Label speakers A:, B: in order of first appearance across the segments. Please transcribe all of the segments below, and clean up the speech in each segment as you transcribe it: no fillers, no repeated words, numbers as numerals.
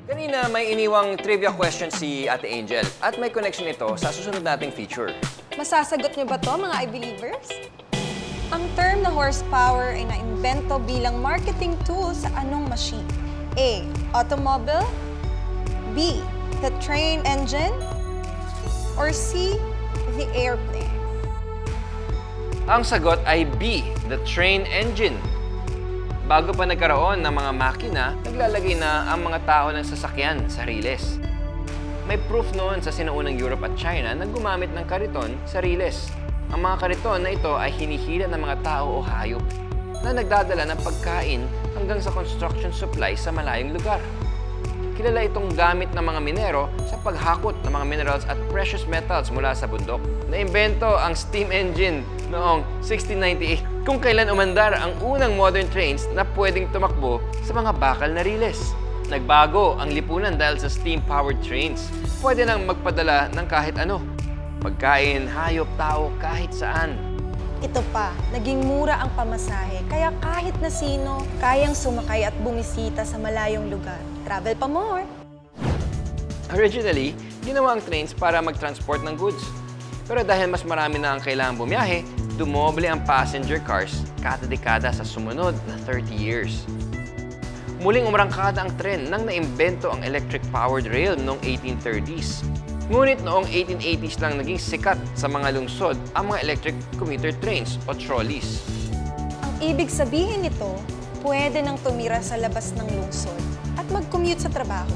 A: Kanina may iniwang trivia question si Ate Angel at may connection ito sa susunod nating feature.
B: Masasagot niyo ba to, mga I-believers? Ang term na horsepower ay naimbento bilang marketing tool sa anong machine? A. Automobile, B. The train engine, or C. The airplane?
A: Ang sagot ay B, the train engine. Bago pa nagkaroon ng mga makina, naglalagay na ang mga tao ng sasakyan sa riles. May proof noon sa sinaunang Europe at China na gumamit ng kariton sa riles. Ang mga kariton na ito ay hinihila ng mga tao o hayop na nagdadala ng pagkain hanggang sa construction supply sa malayong lugar. Kilala itong gamit ng mga minero sa paghakot ng mga minerals at precious metals mula sa bundok. Naimbento ang steam engine noong 1698 kung kailan umandar ang unang modern trains na pwedeng tumakbo sa mga bakal na riles. Nagbago ang lipunan dahil sa steam-powered trains. Pwede nang magpadala ng kahit ano. Pagkain, hayop, tao, kahit saan.
B: Ito pa, naging mura ang pamasahe, kaya kahit na sino, kayang sumakay at bumisita sa malayong lugar. Travel pa more!
A: Originally, ginawa ang trains para mag-transport ng goods. Pero dahil mas marami na ang kailangang bumiyahe, dumoble ang passenger cars kada dekada sa sumunod na 30 years. Muling umrangkada ang tren nang naimbento ang electric-powered rail noong 1830s. Ngunit noong 1880s lang naging sikat sa mga lungsod ang mga electric commuter trains o trolleys.
B: Ang ibig sabihin nito, pwede nang tumira sa labas ng lungsod at mag-commute sa trabaho.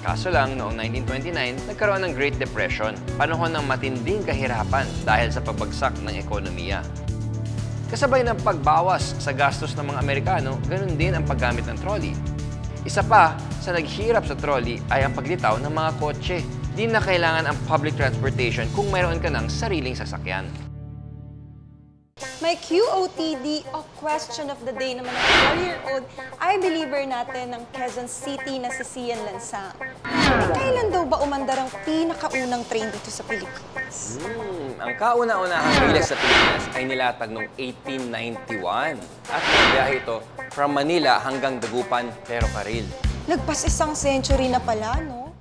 A: Kaso lang, noong 1929, nagkaroon ng Great Depression, panahon ng matinding kahirapan dahil sa pagbagsak ng ekonomiya. Kasabay ng pagbawas sa gastos ng mga Amerikano, ganun din ang paggamit ng trolley. Isa pa sa naghirap sa trolley ay ang paglitaw ng mga kotse. Di na kailangan ang public transportation kung mayroon ka ng sariling sasakyan.
B: May QOTD o question of the day naman ng 4-year-old I-believer natin ng Quezon City na si Sian Lansang. Kailan daw ba umandar ang pinakaunang train dito sa Pilipinas?
A: Ang kauna-unahang riles sa Pilipinas ay nilatag noong 1891 at nagbiyahe ito from Manila hanggang Dagupan, pero Carril.
B: Lagpas isang century na pala, no?